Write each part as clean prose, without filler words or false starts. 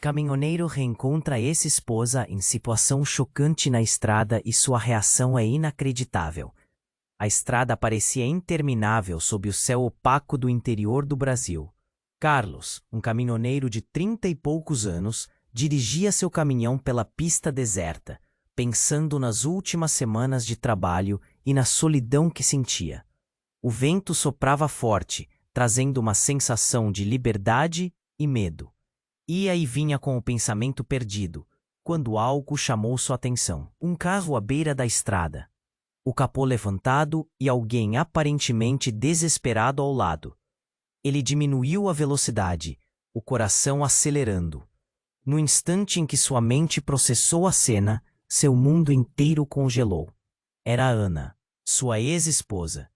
Caminhoneiro reencontra ex-esposa em situação chocante na estrada e sua reação é inacreditável. A estrada parecia interminável sob o céu opaco do interior do Brasil. Carlos, um caminhoneiro de 30 e poucos anos, dirigia seu caminhão pela pista deserta, pensando nas últimas semanas de trabalho e na solidão que sentia. O vento soprava forte, trazendo uma sensação de liberdade e medo. Ia e vinha com o pensamento perdido, quando algo chamou sua atenção. Um carro à beira da estrada. O capô levantado e alguém aparentemente desesperado ao lado. Ele diminuiu a velocidade, o coração acelerando. No instante em que sua mente processou a cena, seu mundo inteiro congelou. Era Ana, sua ex-esposa.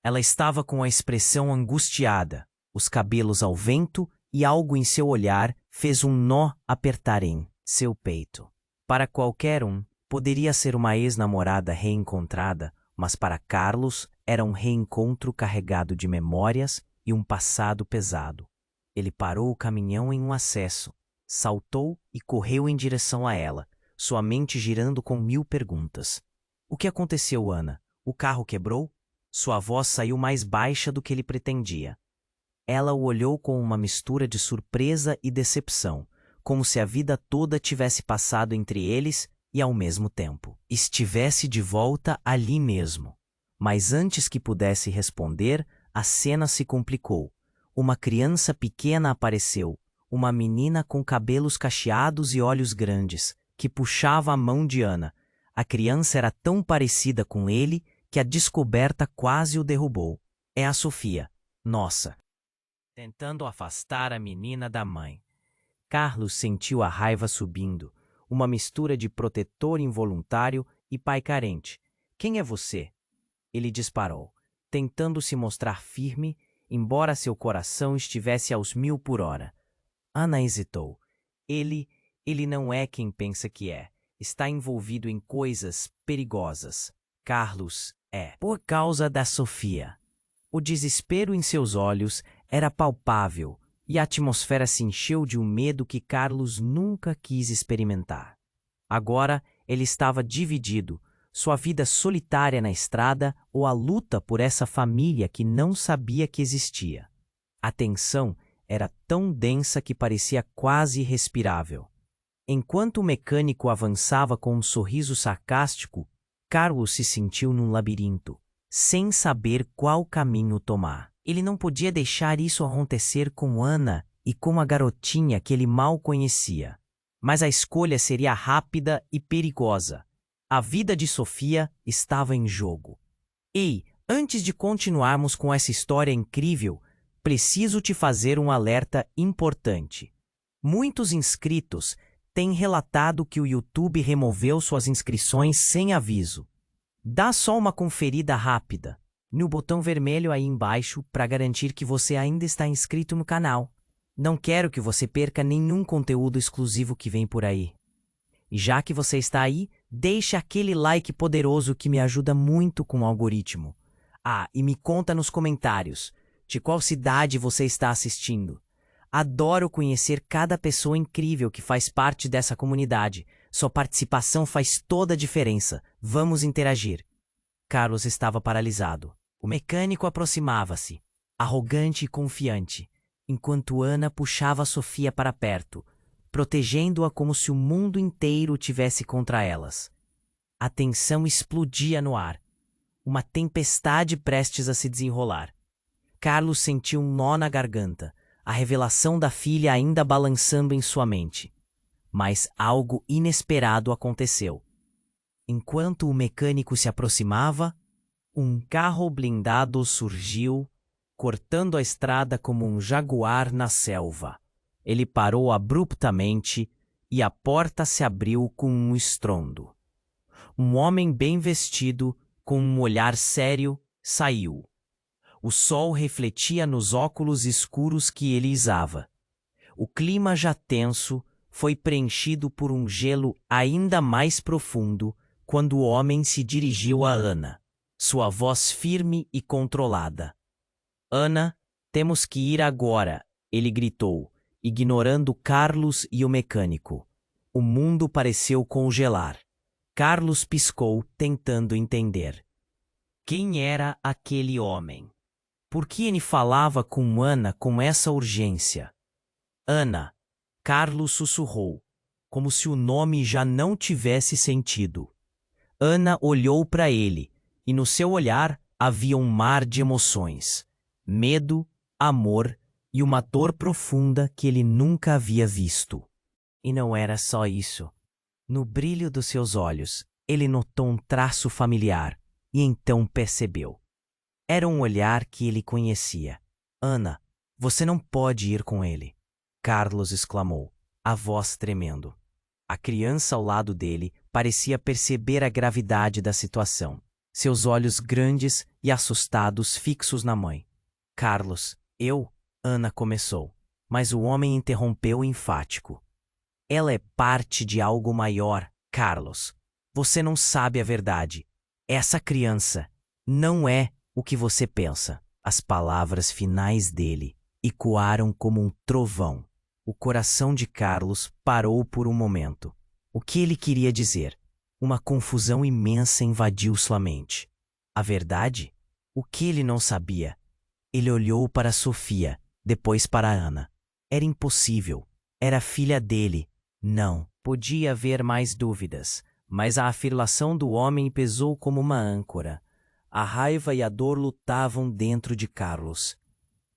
Ela estava com a expressão angustiada, os cabelos ao vento e algo em seu olhar fez um nó apertar em seu peito. Para qualquer um, poderia ser uma ex-namorada reencontrada, mas para Carlos era um reencontro carregado de memórias e um passado pesado. Ele parou o caminhão em um acesso, saltou e correu em direção a ela, sua mente girando com 1000 perguntas. O que aconteceu, Ana? O carro quebrou? Sua voz saiu mais baixa do que ele pretendia. Ela o olhou com uma mistura de surpresa e decepção, como se a vida toda tivesse passado entre eles e, ao mesmo tempo, estivesse de volta ali mesmo. Mas antes que pudesse responder, a cena se complicou. Uma criança pequena apareceu, uma menina com cabelos cacheados e olhos grandes, que puxava a mão de Ana. A criança era tão parecida com ele que a descoberta quase o derrubou. É a Sofia. Nossa! Tentando afastar a menina da mãe. Carlos sentiu a raiva subindo, uma mistura de protetor involuntário e pai carente. Quem é você? Ele disparou, tentando se mostrar firme, embora seu coração estivesse aos 1000 por hora. Ana hesitou. Ele não é quem pensa que é. Está envolvido em coisas perigosas. Carlos é. Por causa da Sofia. O desespero em seus olhos era palpável e a atmosfera se encheu de um medo que Carlos nunca quis experimentar. Agora ele estava dividido, sua vida solitária na estrada ou a luta por essa família que não sabia que existia. A tensão era tão densa que parecia quase irrespirável. Enquanto o mecânico avançava com um sorriso sarcástico, Carlos se sentiu num labirinto, sem saber qual caminho tomar. Ele não podia deixar isso acontecer com Ana e com a garotinha que ele mal conhecia. Mas a escolha seria rápida e perigosa. A vida de Sofia estava em jogo. Ei, antes de continuarmos com essa história incrível, preciso te fazer um alerta importante. Muitos inscritos têm relatado que o YouTube removeu suas inscrições sem aviso. Dá só uma conferida rápida no botão vermelho aí embaixo para garantir que você ainda está inscrito no canal. Não quero que você perca nenhum conteúdo exclusivo que vem por aí. E já que você está aí, deixe aquele like poderoso que me ajuda muito com o algoritmo. Ah, e me conta nos comentários de qual cidade você está assistindo. Adoro conhecer cada pessoa incrível que faz parte dessa comunidade. Sua participação faz toda a diferença. Vamos interagir. Carlos estava paralisado. O mecânico aproximava-se, arrogante e confiante, enquanto Ana puxava Sofia para perto, protegendo-a como se o mundo inteiro tivesse contra elas. A tensão explodia no ar, uma tempestade prestes a se desenrolar. Carlos sentiu um nó na garganta, a revelação da filha ainda balançando em sua mente. Mas algo inesperado aconteceu. Enquanto o mecânico se aproximava, um carro blindado surgiu, cortando a estrada como um jaguar na selva. Ele parou abruptamente e a porta se abriu com um estrondo. Um homem bem vestido, com um olhar sério, saiu. O sol refletia nos óculos escuros que ele usava. O clima já tenso foi preenchido por um gelo ainda mais profundo quando o homem se dirigiu a Ana, sua voz firme e controlada. Ana, temos que ir agora, ele gritou, ignorando Carlos e o mecânico. O mundo pareceu congelar. Carlos piscou, tentando entender. Quem era aquele homem? Por que ele falava com Ana com essa urgência? Ana, Carlos sussurrou, como se o nome já não tivesse sentido. Ana olhou para ele, e no seu olhar havia um mar de emoções. Medo, amor e uma dor profunda que ele nunca havia visto. E não era só isso. No brilho dos seus olhos, ele notou um traço familiar, e então percebeu. Era um olhar que ele conhecia. Ana, você não pode ir com ele. Carlos exclamou, a voz tremendo. A criança ao lado dele parecia perceber a gravidade da situação. Seus olhos grandes e assustados fixos na mãe. Carlos, Ana começou, mas o homem interrompeu enfático. Ela é parte de algo maior, Carlos. Você não sabe a verdade. Essa criança não é o que você pensa. As palavras finais dele ecoaram como um trovão. O coração de Carlos parou por um momento. O que ele queria dizer? Uma confusão imensa invadiu sua mente. A verdade? O que ele não sabia? Ele olhou para Sofia, depois para Ana. Era impossível. Era filha dele. Não. Podia haver mais dúvidas, mas a afirmação do homem pesou como uma âncora. A raiva e a dor lutavam dentro de Carlos.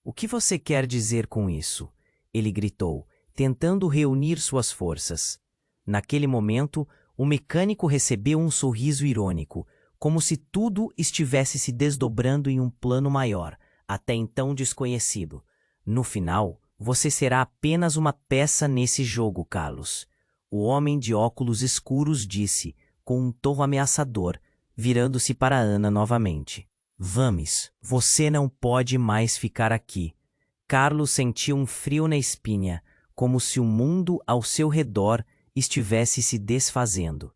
O que você quer dizer com isso? Ele gritou, tentando reunir suas forças. Naquele momento, o mecânico recebeu um sorriso irônico, como se tudo estivesse se desdobrando em um plano maior, até então desconhecido. No final, você será apenas uma peça nesse jogo, Carlos. O homem de óculos escuros disse, com um tom ameaçador, virando-se para Ana novamente. Vamos, você não pode mais ficar aqui. Carlos sentiu um frio na espinha, como se o mundo ao seu redor estivesse se desfazendo.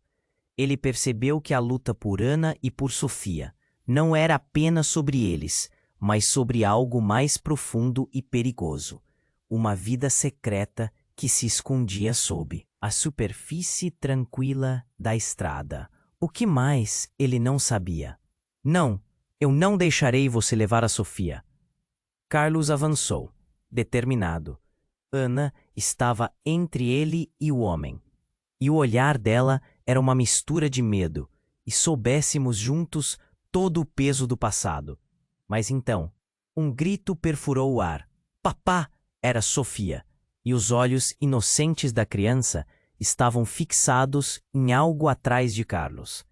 Ele percebeu que a luta por Ana e por Sofia não era apenas sobre eles, mas sobre algo mais profundo e perigoso. Uma vida secreta que se escondia sob a superfície tranquila da estrada. O que mais ele não sabia? Não, eu não deixarei você levar a Sofia. Carlos avançou, determinado. Ana estava entre ele e o homem. E o olhar dela era uma mistura de medo, e soubéssemos juntos todo o peso do passado. Mas então, um grito perfurou o ar. Papá! Era Sofia, e os olhos inocentes da criança estavam fixados em algo atrás de Carlos.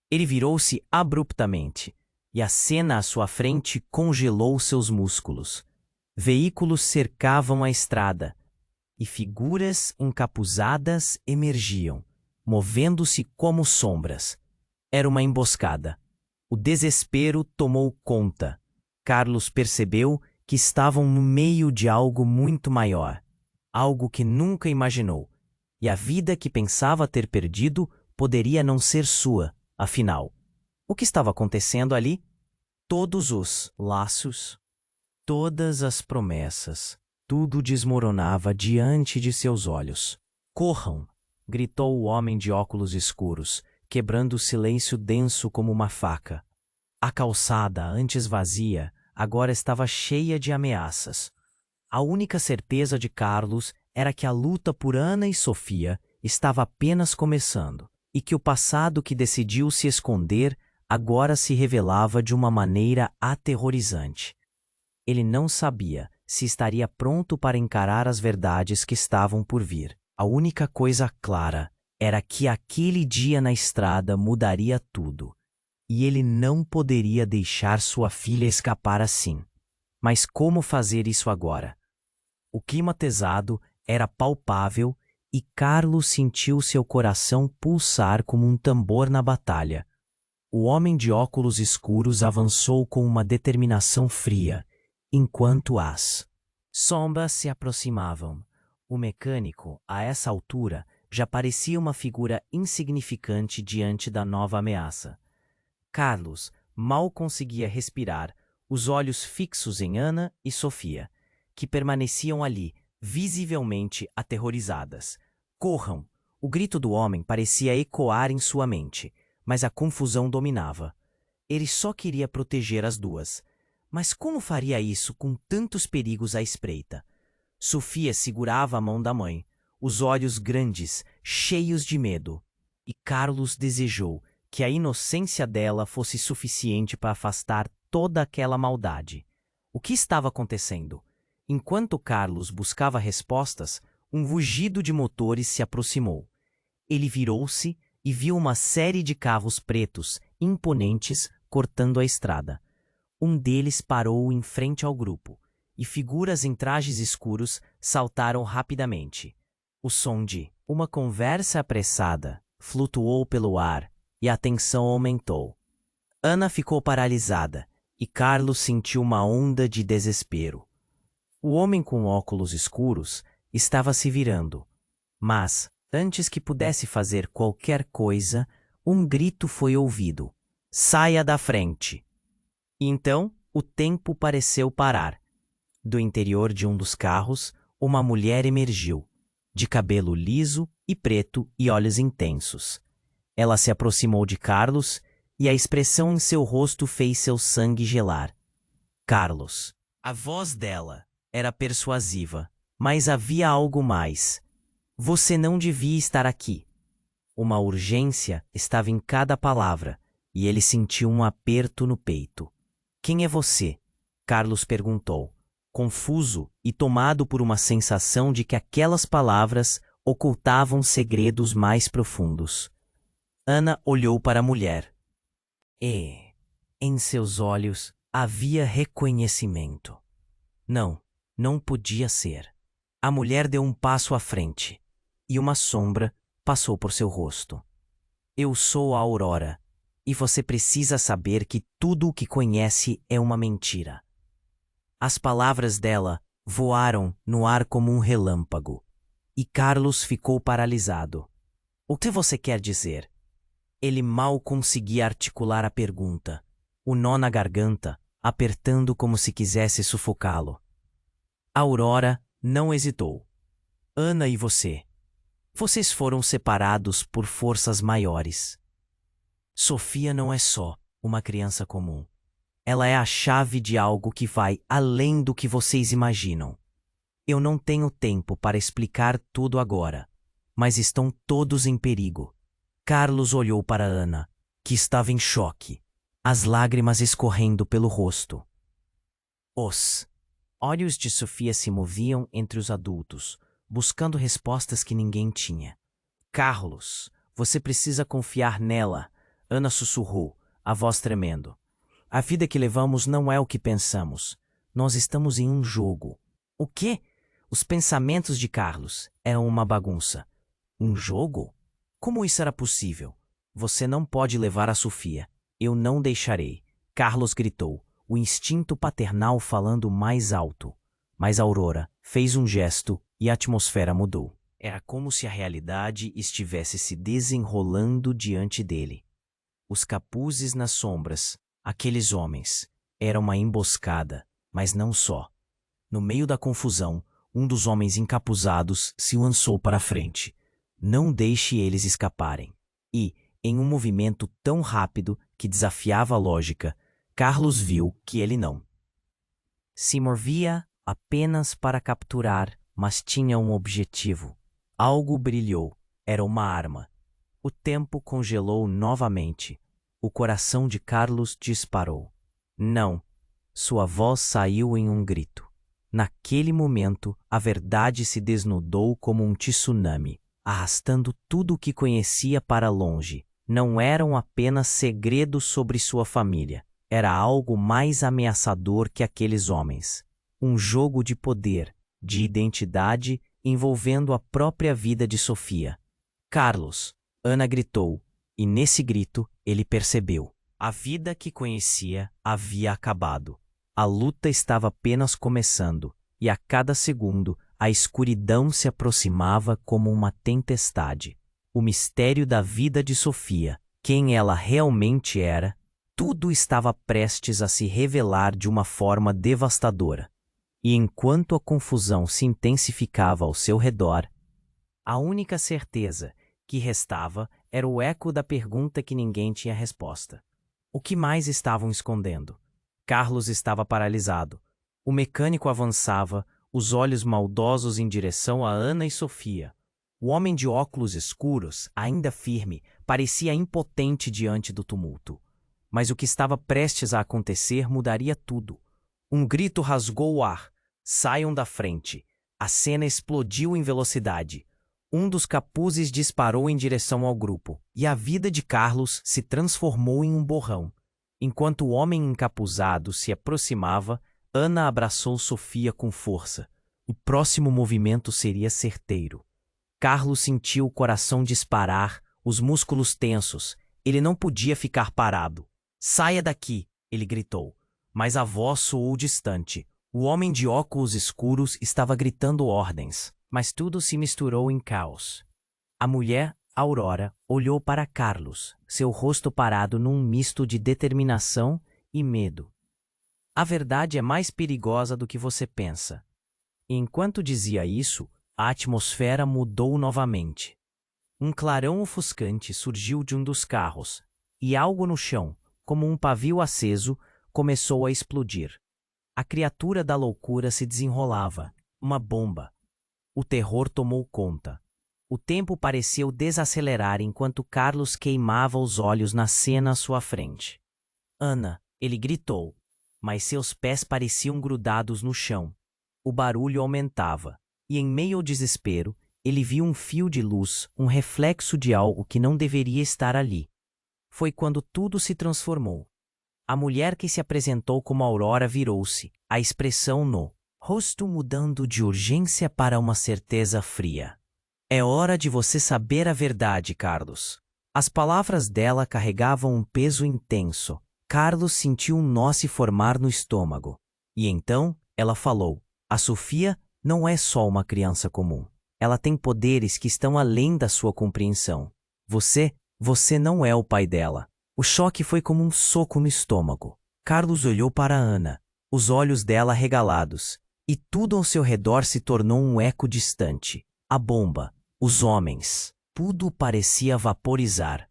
Ele virou-se abruptamente, e a cena à sua frente congelou seus músculos. Veículos cercavam a estrada, e figuras encapuzadas emergiam, movendo-se como sombras. Era uma emboscada. O desespero tomou conta. Carlos percebeu que estavam no meio de algo muito maior, algo que nunca imaginou, e a vida que pensava ter perdido poderia não ser sua, afinal. O que estava acontecendo ali? Todos os laços, todas as promessas, tudo desmoronava diante de seus olhos. Corram! Gritou o homem de óculos escuros, quebrando o silêncio denso como uma faca. A calçada, antes vazia, agora estava cheia de ameaças. A única certeza de Carlos era que a luta por Ana e Sofia estava apenas começando, e que o passado que decidiu se esconder agora se revelava de uma maneira aterrorizante. Ele não sabia se estaria pronto para encarar as verdades que estavam por vir. A única coisa clara era que aquele dia na estrada mudaria tudo, e ele não poderia deixar sua filha escapar assim. Mas como fazer isso agora? O clima pesado era palpável e Carlos sentiu seu coração pulsar como um tambor na batalha. O homem de óculos escuros avançou com uma determinação fria, enquanto as sombras se aproximavam. O mecânico, a essa altura, já parecia uma figura insignificante diante da nova ameaça. Carlos mal conseguia respirar, os olhos fixos em Ana e Sofia, que permaneciam ali, visivelmente aterrorizadas. Corram! O grito do homem parecia ecoar em sua mente, mas a confusão dominava. Ele só queria proteger as duas. Mas como faria isso com tantos perigos à espreita? Sofia segurava a mão da mãe, os olhos grandes, cheios de medo. E Carlos desejou que a inocência dela fosse suficiente para afastar toda aquela maldade. O que estava acontecendo? Enquanto Carlos buscava respostas, um rugido de motores se aproximou. Ele virou-se e viu uma série de carros pretos, imponentes, cortando a estrada. Um deles parou em frente ao grupo, e figuras em trajes escuros saltaram rapidamente. O som de uma conversa apressada flutuou pelo ar e a tensão aumentou. Ana ficou paralisada e Carlos sentiu uma onda de desespero. O homem com óculos escuros estava se virando, mas, antes que pudesse fazer qualquer coisa, um grito foi ouvido. Saia da frente! E então, o tempo pareceu parar. Do interior de um dos carros, uma mulher emergiu, de cabelo liso e preto e olhos intensos. Ela se aproximou de Carlos e a expressão em seu rosto fez seu sangue gelar. Carlos. A voz dela era persuasiva, mas havia algo mais. Você não devia estar aqui. Uma urgência estava em cada palavra, e ele sentiu um aperto no peito. Quem é você? Carlos perguntou, confuso e tomado por uma sensação de que aquelas palavras ocultavam segredos mais profundos. Ana olhou para a mulher. E, em seus olhos, havia reconhecimento. Não podia ser. A mulher deu um passo à frente, e uma sombra passou por seu rosto. Eu sou a Aurora, e você precisa saber que tudo o que conhece é uma mentira. As palavras dela voaram no ar como um relâmpago, e Carlos ficou paralisado. O que você quer dizer? Ele mal conseguia articular a pergunta, o nó na garganta, apertando como se quisesse sufocá-lo. Aurora não hesitou. Ana e você. Vocês foram separados por forças maiores. Sofia não é só uma criança comum. Ela é a chave de algo que vai além do que vocês imaginam. Eu não tenho tempo para explicar tudo agora, mas estão todos em perigo. Carlos olhou para Ana, que estava em choque, as lágrimas escorrendo pelo rosto. Os olhos de Sofia se moviam entre os adultos, buscando respostas que ninguém tinha. Carlos, você precisa confiar nela, Ana sussurrou, a voz tremendo. A vida que levamos não é o que pensamos. Nós estamos em um jogo. O quê? Os pensamentos de Carlos eram uma bagunça. Um jogo? Como isso era possível? Você não pode levar a Sofia. Eu não deixarei. Carlos gritou, o instinto paternal falando mais alto. Mas Aurora fez um gesto e a atmosfera mudou. Era como se a realidade estivesse se desenrolando diante dele. Os capuzes nas sombras, aqueles homens, era uma emboscada, mas não só. No meio da confusão, um dos homens encapuzados se lançou para a frente. Não deixe eles escaparem. E, em um movimento tão rápido que desafiava a lógica, Carlos viu que ele não se movia apenas para capturar, mas tinha um objetivo. Algo brilhou. Era uma arma. O tempo congelou novamente. O coração de Carlos disparou. Não. Sua voz saiu em um grito. Naquele momento, a verdade se desnudou como um tsunami, arrastando tudo o que conhecia para longe. Não eram apenas segredos sobre sua família. Era algo mais ameaçador que aqueles homens. Um jogo de poder, de identidade, envolvendo a própria vida de Sofia. Carlos, Ana gritou, e nesse grito ele percebeu. A vida que conhecia havia acabado. A luta estava apenas começando, e a cada segundo a escuridão se aproximava como uma tempestade. O mistério da vida de Sofia, quem ela realmente era, tudo estava prestes a se revelar de uma forma devastadora. E enquanto a confusão se intensificava ao seu redor, a única certeza que restava era o eco da pergunta que ninguém tinha resposta. O que mais estavam escondendo? Carlos estava paralisado. O mecânico avançava, os olhos maldosos em direção a Ana e Sofia. O homem de óculos escuros, ainda firme, parecia impotente diante do tumulto. Mas o que estava prestes a acontecer mudaria tudo. Um grito rasgou o ar. Saiam da frente. A cena explodiu em velocidade. Um dos capuzes disparou em direção ao grupo, e a vida de Carlos se transformou em um borrão. Enquanto o homem encapuzado se aproximava, Ana abraçou Sofia com força. O próximo movimento seria certeiro. Carlos sentiu o coração disparar, os músculos tensos. Ele não podia ficar parado. "Saia daqui!" ele gritou. Mas a voz soou distante. O homem de óculos escuros estava gritando ordens, mas tudo se misturou em caos. A mulher, Aurora, olhou para Carlos, seu rosto parado num misto de determinação e medo. "A verdade é mais perigosa do que você pensa." E enquanto dizia isso, a atmosfera mudou novamente. Um clarão ofuscante surgiu de um dos carros, e algo no chão, como um pavio aceso, começou a explodir. A criatura da loucura se desenrolava, uma bomba. O terror tomou conta. O tempo pareceu desacelerar enquanto Carlos queimava os olhos na cena à sua frente. "Ana!" ele gritou, mas seus pés pareciam grudados no chão. O barulho aumentava, e em meio ao desespero, ele viu um fio de luz, um reflexo de algo que não deveria estar ali. Foi quando tudo se transformou. A mulher que se apresentou como Aurora virou-se, a expressão no rosto mudando de urgência para uma certeza fria. "É hora de você saber a verdade, Carlos." As palavras dela carregavam um peso intenso. Carlos sentiu um nó se formar no estômago. E então, ela falou: "A Sofia não é só uma criança comum. Ela tem poderes que estão além da sua compreensão. Você não é o pai dela." O choque foi como um soco no estômago. Carlos olhou para Ana, os olhos dela arregalados, e tudo ao seu redor se tornou um eco distante. A bomba, os homens, tudo parecia vaporizar.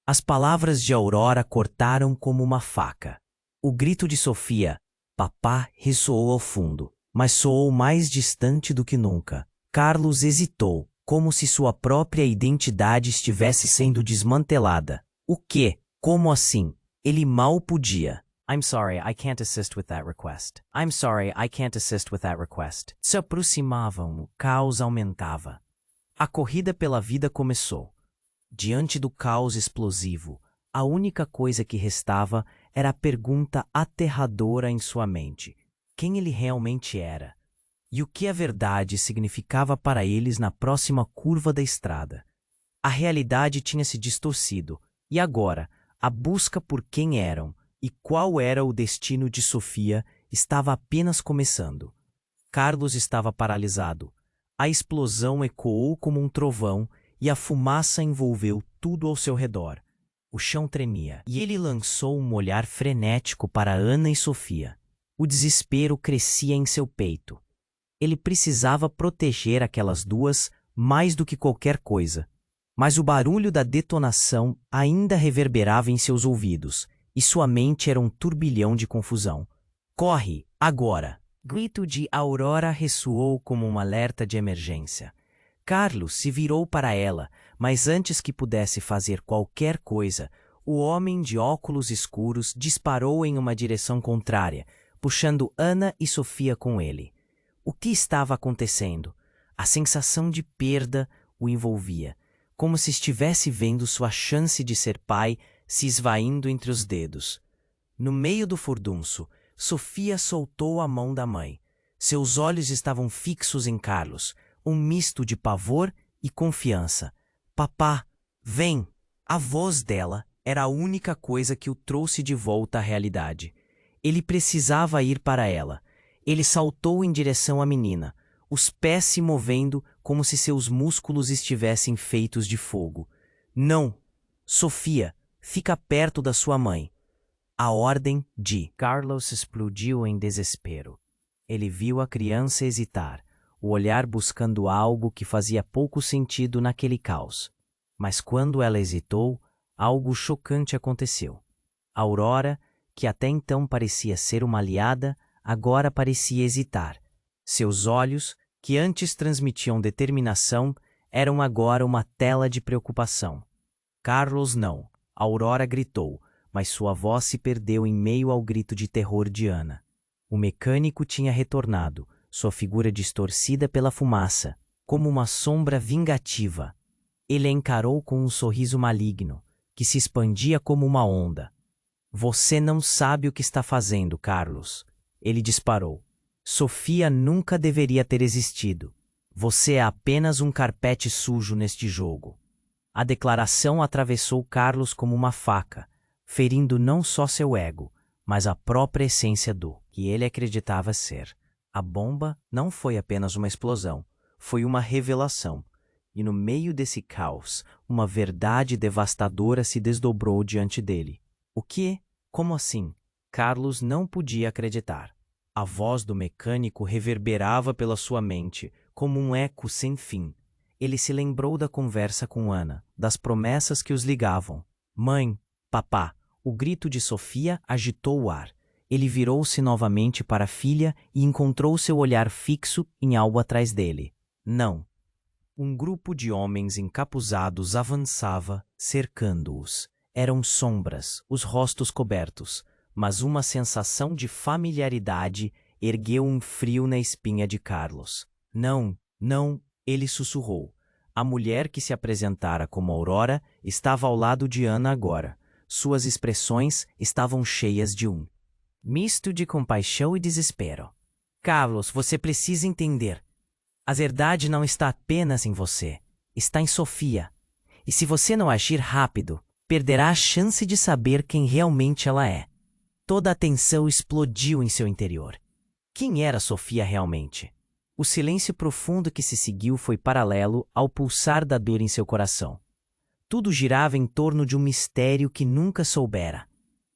As palavras de Aurora cortaram como uma faca. O grito de Sofia, "Papá", ressoou ao fundo, mas soou mais distante do que nunca. Carlos hesitou, como se sua própria identidade estivesse sendo desmantelada. O quê? Como assim? Ele mal podia. "I'm sorry, I can't assist with that request. I'm sorry, I can't assist with that request." Se aproximavam, o caos aumentava. A corrida pela vida começou. Diante do caos explosivo, a única coisa que restava era a pergunta aterradora em sua mente: quem ele realmente era? E o que a verdade significava para eles na próxima curva da estrada? A realidade tinha se distorcido, e agora, a busca por quem eram e qual era o destino de Sofia estava apenas começando. Carlos estava paralisado. A explosão ecoou como um trovão e a fumaça envolveu tudo ao seu redor. O chão tremia e ele lançou um olhar frenético para Ana e Sofia. O desespero crescia em seu peito. Ele precisava proteger aquelas duas mais do que qualquer coisa. Mas o barulho da detonação ainda reverberava em seus ouvidos, e sua mente era um turbilhão de confusão. "Corre, agora!" Grito de Aurora ressoou como um alerta de emergência. Carlos se virou para ela, mas antes que pudesse fazer qualquer coisa, o homem de óculos escuros disparou em uma direção contrária, puxando Ana e Sofia com ele. O que estava acontecendo? A sensação de perda o envolvia, como se estivesse vendo sua chance de ser pai se esvaindo entre os dedos. No meio do furdunço, Sofia soltou a mão da mãe. Seus olhos estavam fixos em Carlos, um misto de pavor e confiança. "Papá, vem!" A voz dela era a única coisa que o trouxe de volta à realidade. Ele precisava ir para ela. Ele saltou em direção à menina, os pés se movendo como se seus músculos estivessem feitos de fogo. "Não! Sofia, fica perto da sua mãe." A ordem de Carlos explodiu em desespero. Ele viu a criança hesitar, o olhar buscando algo que fazia pouco sentido naquele caos. Mas quando ela hesitou, algo chocante aconteceu. Aurora, que até então parecia ser uma aliada, agora parecia hesitar. Seus olhos, que antes transmitiam determinação, eram agora uma tela de preocupação. Carlos não, Aurora gritou, mas sua voz se perdeu em meio ao grito de terror de Ana. O mecânico tinha retornado, sua figura distorcida pela fumaça, como uma sombra vingativa. Ele a encarou com um sorriso maligno, que se expandia como uma onda. Você não sabe o que está fazendo, Carlos. Ele disparou. Sofia nunca deveria ter existido. Você é apenas um carpete sujo neste jogo. A declaração atravessou Carlos como uma faca, ferindo não só seu ego, mas a própria essência do que ele acreditava ser. A bomba não foi apenas uma explosão, foi uma revelação. E no meio desse caos, uma verdade devastadora se desdobrou diante dele. O quê? Como assim? Carlos não podia acreditar. A voz do mecânico reverberava pela sua mente, como um eco sem fim. Ele se lembrou da conversa com Ana, das promessas que os ligavam. Mãe, papá, o grito de Sofia agitou o ar. Ele virou-se novamente para a filha e encontrou seu olhar fixo em algo atrás dele. Não. Um grupo de homens encapuzados avançava, cercando-os. Eram sombras, os rostos cobertos, mas uma sensação de familiaridade ergueu um frio na espinha de Carlos. Não, não, ele sussurrou. A mulher que se apresentara como Aurora estava ao lado de Ana agora. Suas expressões estavam cheias de um misto de compaixão e desespero. Carlos, você precisa entender. A verdade não está apenas em você, está em Sofia. E se você não agir rápido, perderá a chance de saber quem realmente ela é. Toda a tensão explodiu em seu interior. Quem era Sofia realmente? O silêncio profundo que se seguiu foi paralelo ao pulsar da dor em seu coração. Tudo girava em torno de um mistério que nunca soubera.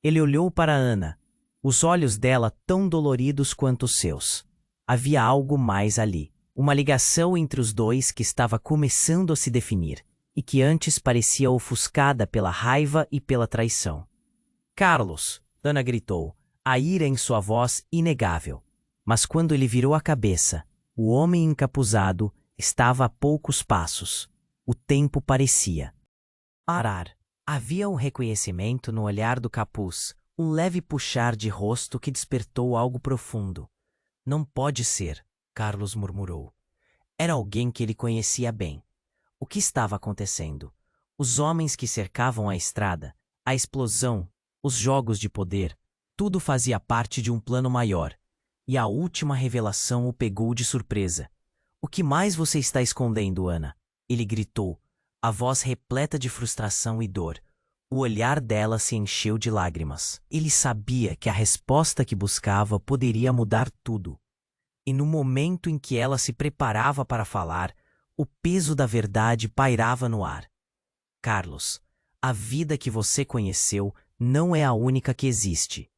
Ele olhou para Ana, os olhos dela tão doloridos quanto os seus. Havia algo mais ali, uma ligação entre os dois que estava começando a se definir, e que antes parecia ofuscada pela raiva e pela traição. Carlos! Ana gritou, a ira em sua voz inegável. Mas quando ele virou a cabeça, o homem encapuzado estava a poucos passos. O tempo parecia parar. Havia um reconhecimento no olhar do capuz, um leve puxar de rosto que despertou algo profundo. Não pode ser, Carlos murmurou. Era alguém que ele conhecia bem. O que estava acontecendo? Os homens que cercavam a estrada, a explosão, os jogos de poder, tudo fazia parte de um plano maior. E a última revelação o pegou de surpresa. O que mais você está escondendo, Ana? Ele gritou, a voz repleta de frustração e dor. O olhar dela se encheu de lágrimas. Ele sabia que a resposta que buscava poderia mudar tudo. E no momento em que ela se preparava para falar, o peso da verdade pairava no ar. Carlos, a vida que você conheceu não é a única que existe.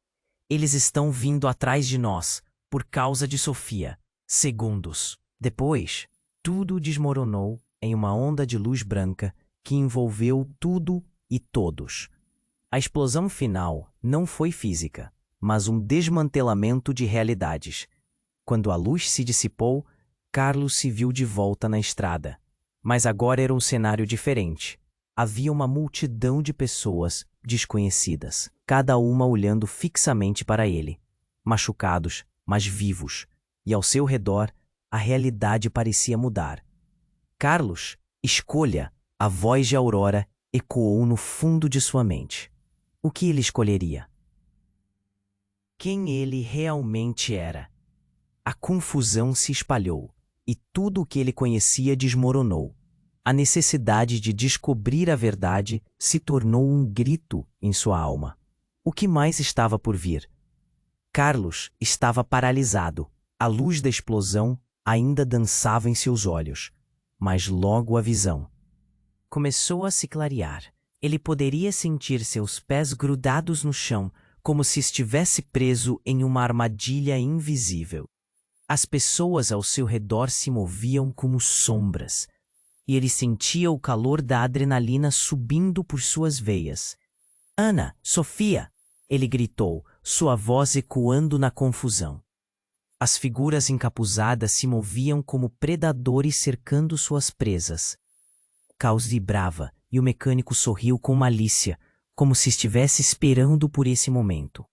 Eles estão vindo atrás de nós, por causa de Sofia. Segundos depois, tudo desmoronou em uma onda de luz branca que envolveu tudo e todos. A explosão final não foi física, mas um desmantelamento de realidades. Quando a luz se dissipou, Carlos se viu de volta na estrada. Mas agora era um cenário diferente. Havia uma multidão de pessoas desconhecidas, cada uma olhando fixamente para ele, machucados, mas vivos, e ao seu redor a realidade parecia mudar. Carlos, escolha! A voz de Aurora ecoou no fundo de sua mente. O que ele escolheria? Quem ele realmente era? A confusão se espalhou, e tudo o que ele conhecia desmoronou. A necessidade de descobrir a verdade se tornou um grito em sua alma. O que mais estava por vir? Carlos estava paralisado. A luz da explosão ainda dançava em seus olhos, mas logo a visão começou a se clarear. Ele poderia sentir seus pés grudados no chão, como se estivesse preso em uma armadilha invisível. As pessoas ao seu redor se moviam como sombras, e ele sentia o calor da adrenalina subindo por suas veias. Ana, Sofia! Ele gritou, sua voz ecoando na confusão. As figuras encapuzadas se moviam como predadores cercando suas presas. O caos vibrava e o mecânico sorriu com malícia, como se estivesse esperando por esse momento.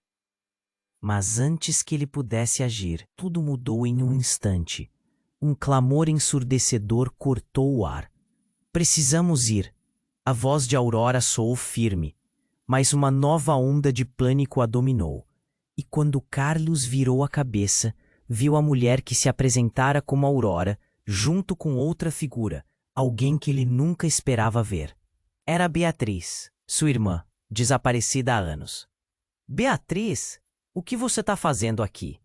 Mas antes que ele pudesse agir, tudo mudou em um instante. Um clamor ensurdecedor cortou o ar. Precisamos ir. A voz de Aurora soou firme, mas uma nova onda de pânico a dominou. E quando Carlos virou a cabeça, viu a mulher que se apresentara como Aurora, junto com outra figura, alguém que ele nunca esperava ver. Era Beatriz, sua irmã, desaparecida há anos. Beatriz? O que você está fazendo aqui?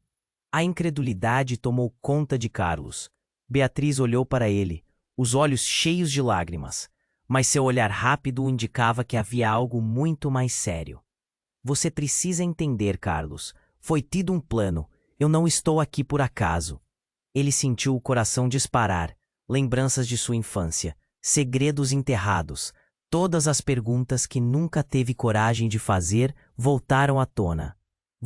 A incredulidade tomou conta de Carlos. Beatriz olhou para ele, os olhos cheios de lágrimas, mas seu olhar rápido indicava que havia algo muito mais sério. Você precisa entender, Carlos. Foi tido um plano. Eu não estou aqui por acaso. Ele sentiu o coração disparar, lembranças de sua infância, segredos enterrados, todas as perguntas que nunca teve coragem de fazer voltaram à tona.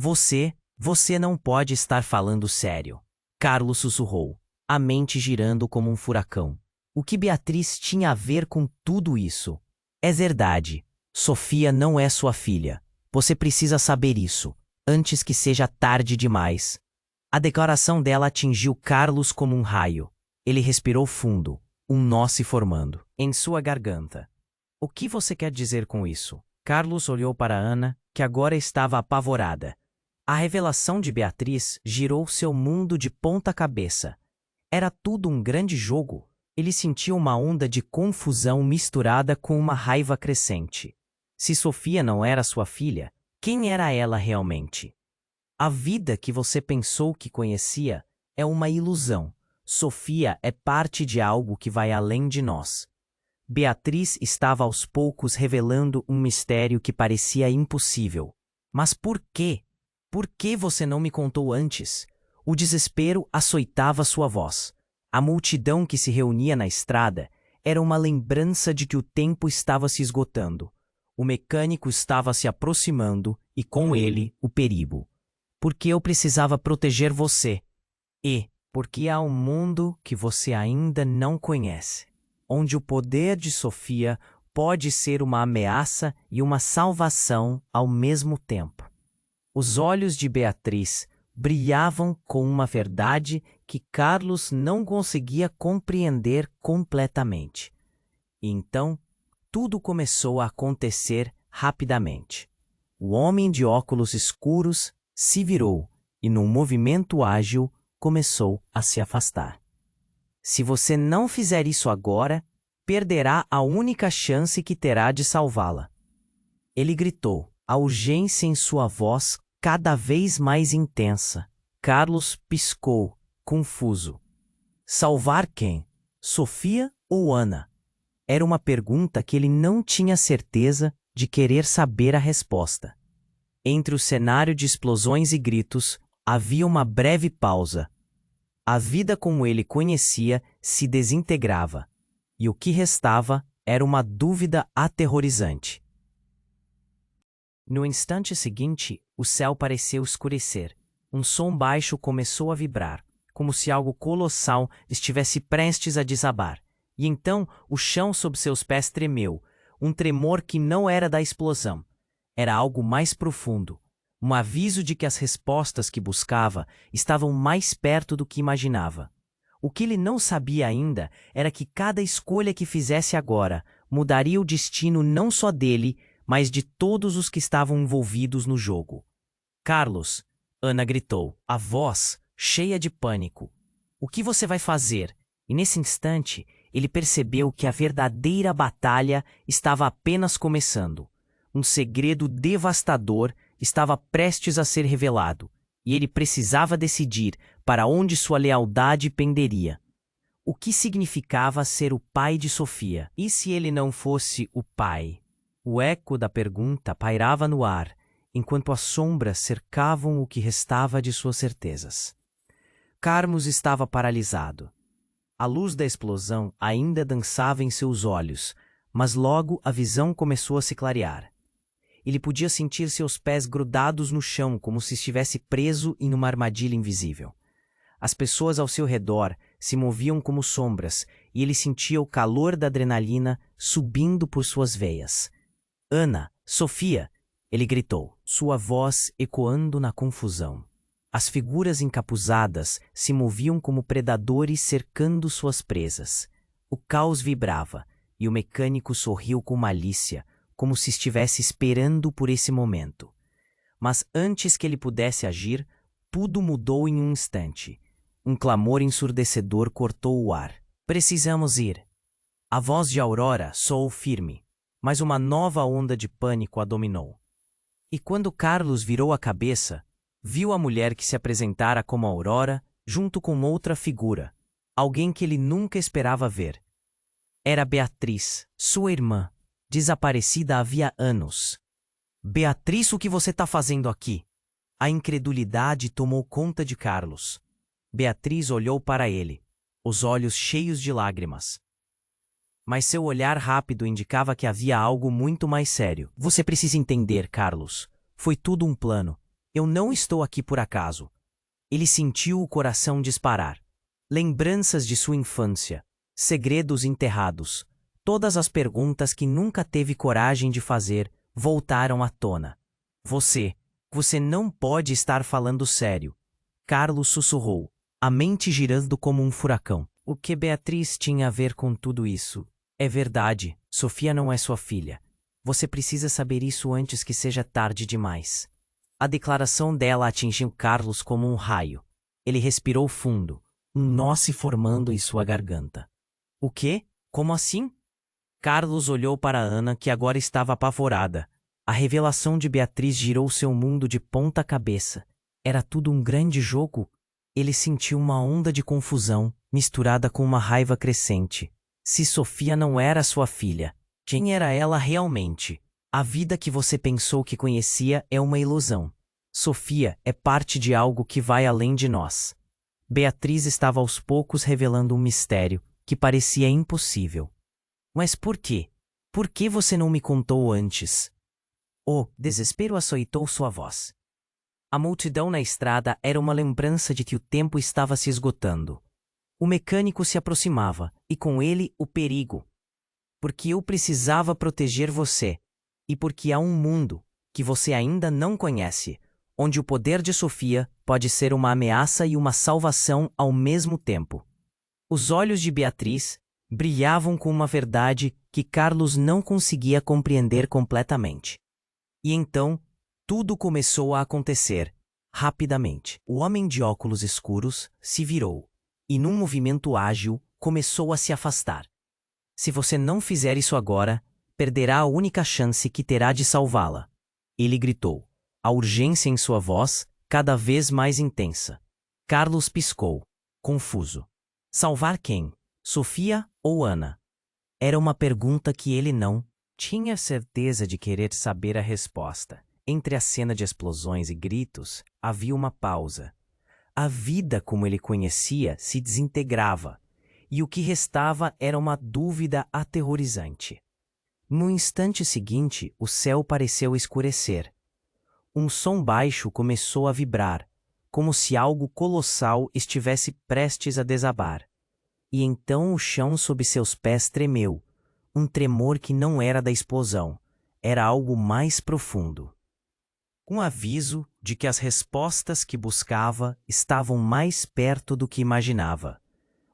Você não pode estar falando sério. Carlos sussurrou, a mente girando como um furacão. O que Beatriz tinha a ver com tudo isso? É verdade. Sofia não é sua filha. Você precisa saber isso, antes que seja tarde demais. A declaração dela atingiu Carlos como um raio. Ele respirou fundo, um nó se formando em sua garganta. O que você quer dizer com isso? Carlos olhou para Ana, que agora estava apavorada. A revelação de Beatriz girou seu mundo de ponta cabeça. Era tudo um grande jogo. Ele sentia uma onda de confusão misturada com uma raiva crescente. Se Sofia não era sua filha, quem era ela realmente? A vida que você pensou que conhecia é uma ilusão. Sofia é parte de algo que vai além de nós. Beatriz estava aos poucos revelando um mistério que parecia impossível. Mas por quê? Por que você não me contou antes? O desespero açoitava sua voz. A multidão que se reunia na estrada era uma lembrança de que o tempo estava se esgotando. O mecânico estava se aproximando e, com ele, o perigo. Porque eu precisava proteger você. E porque há um mundo que você ainda não conhece, onde o poder de Sofia pode ser uma ameaça e uma salvação ao mesmo tempo. Os olhos de Beatriz brilhavam com uma verdade que Carlos não conseguia compreender completamente. E então, tudo começou a acontecer rapidamente. O homem de óculos escuros se virou e, num movimento ágil, começou a se afastar. Se você não fizer isso agora, perderá a única chance que terá de salvá-la. Ele gritou, a urgência em sua voz cada vez mais intensa. Carlos piscou, confuso. Salvar quem? Sofia ou Ana? Era uma pergunta que ele não tinha certeza de querer saber a resposta. Entre o cenário de explosões e gritos, havia uma breve pausa. A vida como ele conhecia se desintegrava, e o que restava era uma dúvida aterrorizante. No instante seguinte, o céu pareceu escurecer. Um som baixo começou a vibrar, como se algo colossal estivesse prestes a desabar. E então o chão sob seus pés tremeu, um tremor que não era da explosão. Era algo mais profundo, um aviso de que as respostas que buscava estavam mais perto do que imaginava. O que ele não sabia ainda era que cada escolha que fizesse agora mudaria o destino não só dele, mas de todos os que estavam envolvidos no jogo. Carlos, Ana gritou, a voz cheia de pânico. O que você vai fazer? E nesse instante, ele percebeu que a verdadeira batalha estava apenas começando. Um segredo devastador estava prestes a ser revelado, e ele precisava decidir para onde sua lealdade penderia. O que significava ser o pai de Sofia? E se ele não fosse o pai? O eco da pergunta pairava no ar, enquanto as sombras cercavam o que restava de suas certezas. Carlos estava paralisado. A luz da explosão ainda dançava em seus olhos, mas logo a visão começou a se clarear. Ele podia sentir seus pés grudados no chão como se estivesse preso em uma armadilha invisível. As pessoas ao seu redor se moviam como sombras e ele sentia o calor da adrenalina subindo por suas veias. Ana, Sofia, ele gritou, sua voz ecoando na confusão. As figuras encapuzadas se moviam como predadores cercando suas presas. O caos vibrava e o mecânico sorriu com malícia, como se estivesse esperando por esse momento. Mas antes que ele pudesse agir, tudo mudou em um instante. Um clamor ensurdecedor cortou o ar. Precisamos ir. A voz de Aurora soou firme, mas uma nova onda de pânico a dominou. E quando Carlos virou a cabeça, viu a mulher que se apresentara como Aurora junto com outra figura, alguém que ele nunca esperava ver. Era Beatriz, sua irmã, desaparecida havia anos. Beatriz, o que você está fazendo aqui? A incredulidade tomou conta de Carlos. Beatriz olhou para ele, os olhos cheios de lágrimas. Mas seu olhar rápido indicava que havia algo muito mais sério. Você precisa entender, Carlos. Foi tudo um plano. Eu não estou aqui por acaso. Ele sentiu o coração disparar. Lembranças de sua infância, segredos enterrados, todas as perguntas que nunca teve coragem de fazer voltaram à tona. Você não pode estar falando sério. Carlos sussurrou, a mente girando como um furacão. O que Beatriz tinha a ver com tudo isso? É verdade, Sofia não é sua filha. Você precisa saber isso antes que seja tarde demais. A declaração dela atingiu Carlos como um raio. Ele respirou fundo, um nó se formando em sua garganta. O quê? Como assim? Carlos olhou para Ana, que agora estava apavorada. A revelação de Beatriz girou seu mundo de ponta cabeça. Era tudo um grande jogo? Ele sentiu uma onda de confusão, misturada com uma raiva crescente. Se Sofia não era sua filha, quem era ela realmente? A vida que você pensou que conhecia é uma ilusão. Sofia é parte de algo que vai além de nós. Beatriz estava aos poucos revelando um mistério que parecia impossível. Mas por quê? Por que você não me contou antes? O desespero açoitou sua voz. A multidão na estrada era uma lembrança de que o tempo estava se esgotando. O mecânico se aproximava, e com ele o perigo. Porque eu precisava proteger você, e porque há um mundo que você ainda não conhece, onde o poder de Sofia pode ser uma ameaça e uma salvação ao mesmo tempo. Os olhos de Beatriz brilhavam com uma verdade que Carlos não conseguia compreender completamente. E então, tudo começou a acontecer, rapidamente. O homem de óculos escuros se virou, e num movimento ágil, começou a se afastar. Se você não fizer isso agora, perderá a única chance que terá de salvá-la. Ele gritou, a urgência em sua voz cada vez mais intensa. Carlos piscou, confuso. Salvar quem? Sofia ou Ana? Era uma pergunta que ele não tinha certeza de querer saber a resposta. Entre a cena de explosões e gritos, havia uma pausa. A vida como ele conhecia se desintegrava, e o que restava era uma dúvida aterrorizante. No instante seguinte, o céu pareceu escurecer. Um som baixo começou a vibrar, como se algo colossal estivesse prestes a desabar. E então o chão sob seus pés tremeu, um tremor que não era da explosão, era algo mais profundo. Um aviso de que as respostas que buscava estavam mais perto do que imaginava.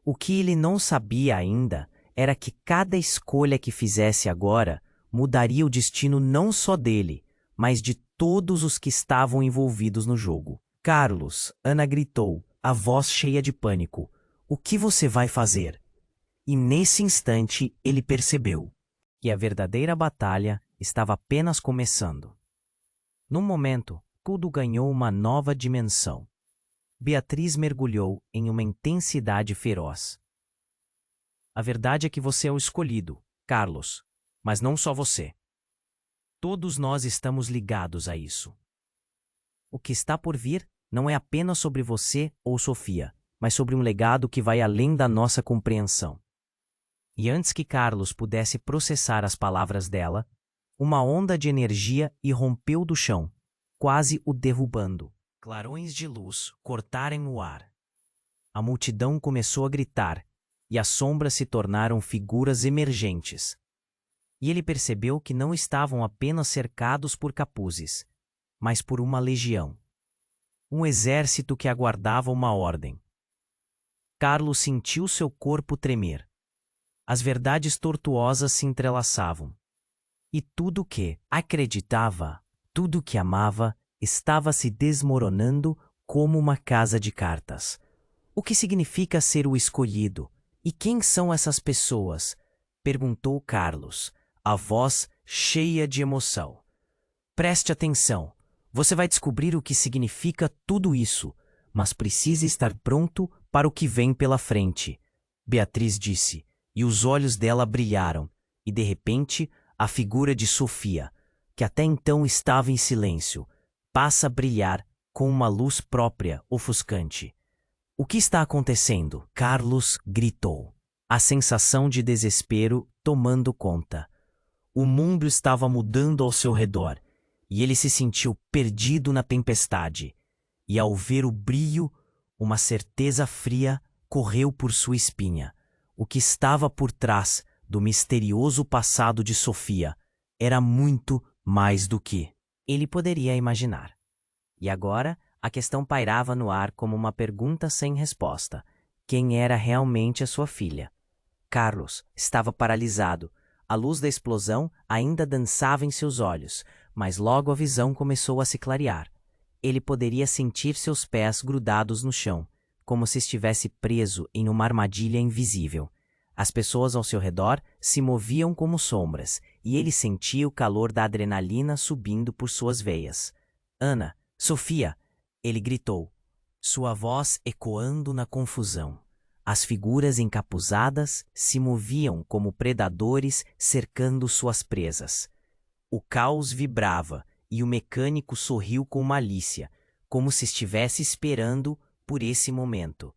O que ele não sabia ainda era que cada escolha que fizesse agora mudaria o destino não só dele, mas de todos os que estavam envolvidos no jogo. Carlos, Ana gritou, a voz cheia de pânico. O que você vai fazer? E nesse instante ele percebeu que a verdadeira batalha estava apenas começando. Num momento, tudo ganhou uma nova dimensão. Beatriz mergulhou em uma intensidade feroz. A verdade é que você é o escolhido, Carlos, mas não só você. Todos nós estamos ligados a isso. O que está por vir não é apenas sobre você ou Sofia, mas sobre um legado que vai além da nossa compreensão. E antes que Carlos pudesse processar as palavras dela, uma onda de energia irrompeu do chão, quase o derrubando. Clarões de luz cortaram o ar. A multidão começou a gritar, e as sombras se tornaram figuras emergentes. E ele percebeu que não estavam apenas cercados por capuzes, mas por uma legião. Um exército que aguardava uma ordem. Carlos sentiu seu corpo tremer. As verdades tortuosas se entrelaçavam. E tudo que acreditava, tudo que amava, estava se desmoronando como uma casa de cartas. O que significa ser o escolhido? E quem são essas pessoas? Perguntou Carlos, a voz cheia de emoção. Preste atenção. Você vai descobrir o que significa tudo isso, mas precisa estar pronto para o que vem pela frente. Beatriz disse, e os olhos dela brilharam, e de repente a figura de Sofia, que até então estava em silêncio, passa a brilhar com uma luz própria, ofuscante. O que está acontecendo? Carlos gritou, a sensação de desespero tomando conta. O mundo estava mudando ao seu redor, e ele se sentiu perdido na tempestade. E ao ver o brilho, uma certeza fria correu por sua espinha. O que estava por trás do misterioso passado de Sofia era muito mais do que ele poderia imaginar. E agora, a questão pairava no ar como uma pergunta sem resposta. Quem era realmente a sua filha? Carlos estava paralisado. A luz da explosão ainda dançava em seus olhos, mas logo a visão começou a se clarear. Ele poderia sentir seus pés grudados no chão, como se estivesse preso em uma armadilha invisível. As pessoas ao seu redor se moviam como sombras, e ele sentia o calor da adrenalina subindo por suas veias. Ana, Sofia! Ele gritou, sua voz ecoando na confusão. As figuras encapuzadas se moviam como predadores cercando suas presas. O caos vibrava e o mecânico sorriu com malícia, como se estivesse esperando por esse momento.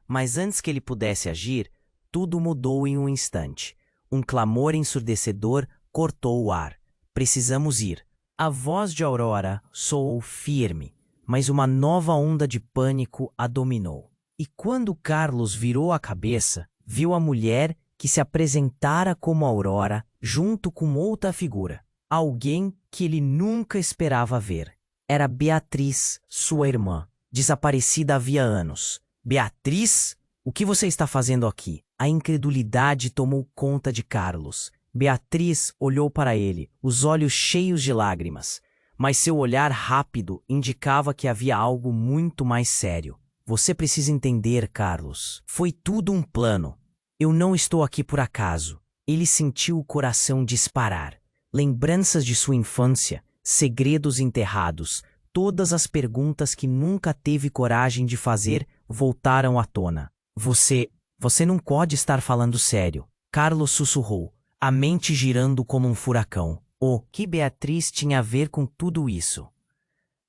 Mas antes que ele pudesse agir, tudo mudou em um instante. Um clamor ensurdecedor cortou o ar. Precisamos ir. A voz de Aurora soou firme, mas uma nova onda de pânico a dominou. E quando Carlos virou a cabeça, viu a mulher que se apresentara como Aurora junto com outra figura. Alguém que ele nunca esperava ver. Era Beatriz, sua irmã, desaparecida havia anos. Beatriz? O que você está fazendo aqui? A incredulidade tomou conta de Carlos. Beatriz olhou para ele, os olhos cheios de lágrimas. Mas seu olhar rápido indicava que havia algo muito mais sério. Você precisa entender, Carlos. Foi tudo um plano. Eu não estou aqui por acaso. Ele sentiu o coração disparar. Lembranças de sua infância, segredos enterrados, todas as perguntas que nunca teve coragem de fazer voltaram à tona. Você não pode estar falando sério. Carlos sussurrou, a mente girando como um furacão. O que Beatriz tinha a ver com tudo isso?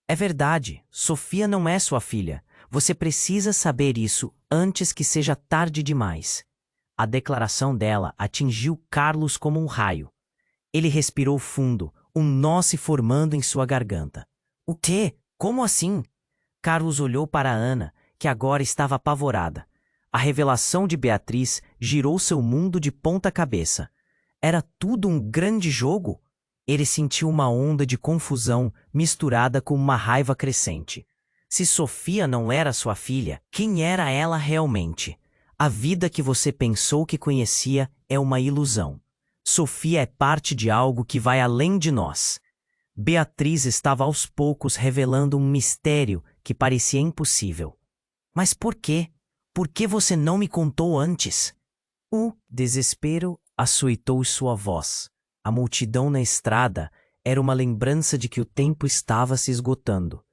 É verdade, Sofia não é sua filha. Você precisa saber isso antes que seja tarde demais. A declaração dela atingiu Carlos como um raio. Ele respirou fundo, um nó se formando em sua garganta. O quê? Como assim? Carlos olhou para Ana, que agora estava apavorada. A revelação de Beatriz girou seu mundo de ponta cabeça. Era tudo um grande jogo? Ele sentiu uma onda de confusão misturada com uma raiva crescente. Se Sofia não era sua filha, quem era ela realmente? A vida que você pensou que conhecia é uma ilusão. Sofia é parte de algo que vai além de nós. Beatriz estava aos poucos revelando um mistério que parecia impossível. Mas por quê? Por que você não me contou antes? O desespero açoitou sua voz. A multidão na estrada era uma lembrança de que o tempo estava se esgotando.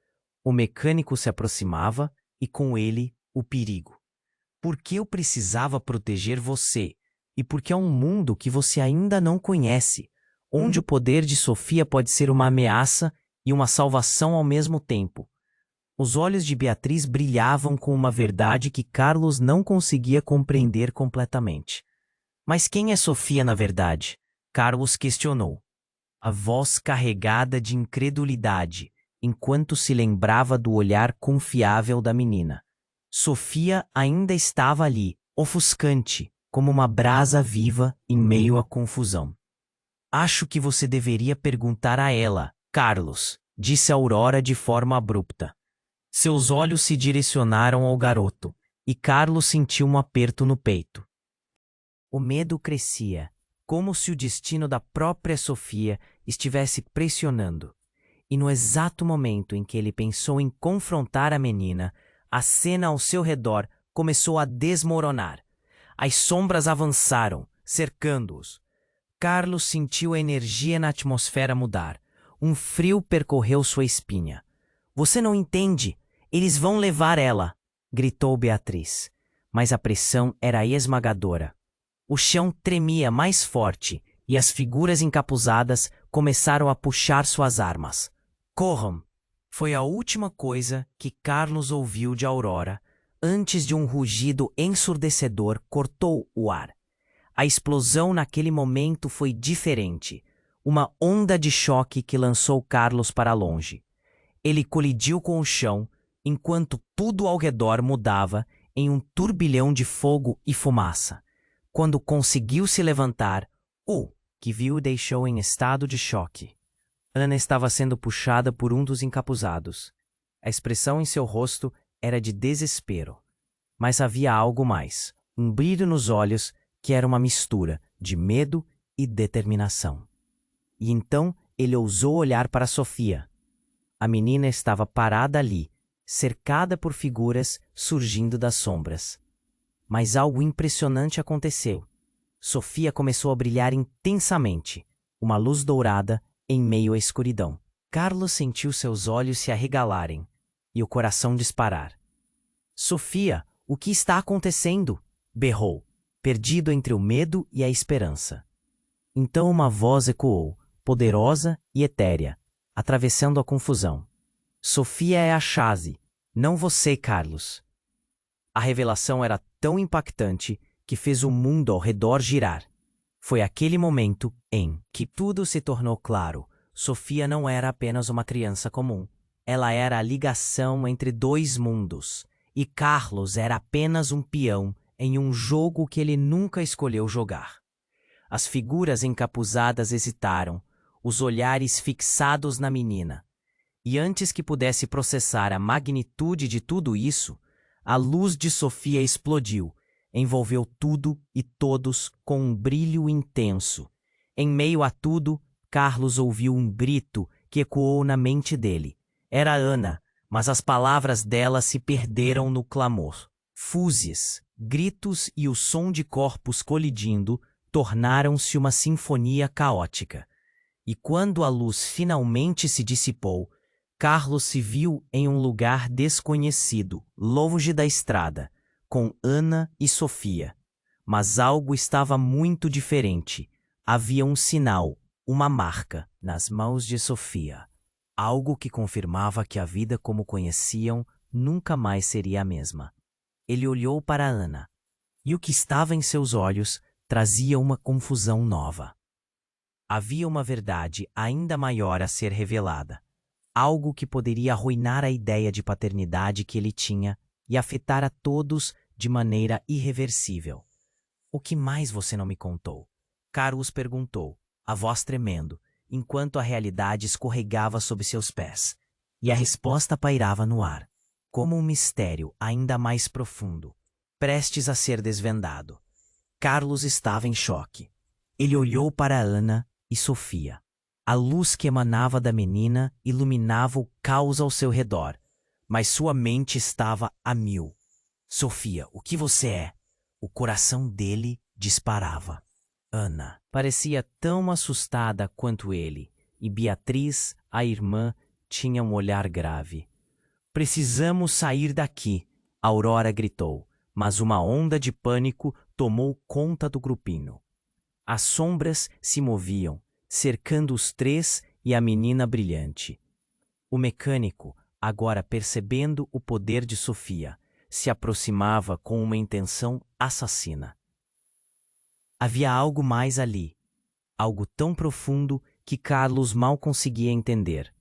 O mecânico se aproximava e com ele o perigo. Por que eu precisava proteger você? E porque é um mundo que você ainda não conhece, onde o poder de Sofia pode ser uma ameaça e uma salvação ao mesmo tempo. Os olhos de Beatriz brilhavam com uma verdade que Carlos não conseguia compreender completamente. Mas quem é Sofia na verdade? Carlos questionou. A voz carregada de incredulidade, enquanto se lembrava do olhar confiável da menina. Sofia ainda estava ali, ofuscante, como uma brasa viva em meio à confusão. Acho que você deveria perguntar a ela, Carlos, disse Aurora de forma abrupta. Seus olhos se direcionaram ao garoto, e Carlos sentiu um aperto no peito. O medo crescia, como se o destino da própria Sofia estivesse pressionando. E no exato momento em que ele pensou em confrontar a menina, a cena ao seu redor começou a desmoronar. As sombras avançaram, cercando-os. Carlos sentiu a energia na atmosfera mudar. Um frio percorreu sua espinha. Você não entende? Eles vão levar ela, gritou Beatriz. Mas a pressão era esmagadora. O chão tremia mais forte e as figuras encapuzadas começaram a puxar suas armas. Corram! Foi a última coisa que Carlos ouviu de Aurora, antes de um rugido ensurdecedor cortou o ar. A explosão naquele momento foi diferente. Uma onda de choque que lançou Carlos para longe. Ele colidiu com o chão, enquanto tudo ao redor mudava em um turbilhão de fogo e fumaça. Quando conseguiu se levantar, o que viu o deixou em estado de choque. Ana estava sendo puxada por um dos encapuzados. A expressão em seu rosto era de desespero. Mas havia algo mais, um brilho nos olhos que era uma mistura de medo e determinação. E então ele ousou olhar para Sofia. A menina estava parada ali, cercada por figuras surgindo das sombras. Mas algo impressionante aconteceu. Sofia começou a brilhar intensamente, uma luz dourada em meio à escuridão. Carlos sentiu seus olhos se arregalarem e o coração disparar. Sofia, o que está acontecendo? Berrou, perdido entre o medo e a esperança. Então uma voz ecoou, poderosa e etérea, atravessando a confusão. Sofia é a Chaze, não você, Carlos. A revelação era tão impactante que fez o mundo ao redor girar. Foi aquele momento em que tudo se tornou claro. Sofia não era apenas uma criança comum. Ela era a ligação entre dois mundos. E Carlos era apenas um peão em um jogo que ele nunca escolheu jogar. As figuras encapuzadas hesitaram, os olhares fixados na menina. E antes que pudesse processar a magnitude de tudo isso, a luz de Sofia explodiu, envolveu tudo e todos com um brilho intenso. Em meio a tudo, Carlos ouviu um grito que ecoou na mente dele. Era Ana, mas as palavras dela se perderam no clamor. Fuzes, gritos e o som de corpos colidindo tornaram-se uma sinfonia caótica. E quando a luz finalmente se dissipou, Carlos se viu em um lugar desconhecido, longe da estrada, com Ana e Sofia. Mas algo estava muito diferente. Havia um sinal, uma marca, nas mãos de Sofia. Algo que confirmava que a vida como conheciam nunca mais seria a mesma. Ele olhou para Ana, e o que estava em seus olhos trazia uma confusão nova. Havia uma verdade ainda maior a ser revelada. Algo que poderia arruinar a ideia de paternidade que ele tinha e afetar a todos de maneira irreversível. O que mais você não me contou? Carlos perguntou, a voz tremendo, enquanto a realidade escorregava sob seus pés. E a resposta pairava no ar, como um mistério ainda mais profundo, prestes a ser desvendado. Carlos estava em choque. Ele olhou para Ana e Sofia. A luz que emanava da menina iluminava o caos ao seu redor, mas sua mente estava a mil. Sofia, o que você é? O coração dele disparava. Ana parecia tão assustada quanto ele, e Beatriz, a irmã, tinha um olhar grave. Precisamos sair daqui, Aurora gritou, mas uma onda de pânico tomou conta do grupinho. As sombras se moviam, cercando os três e a menina brilhante. O mecânico, agora percebendo o poder de Sofia, se aproximava com uma intenção assassina. Havia algo mais ali, algo tão profundo que Carlos mal conseguia entender.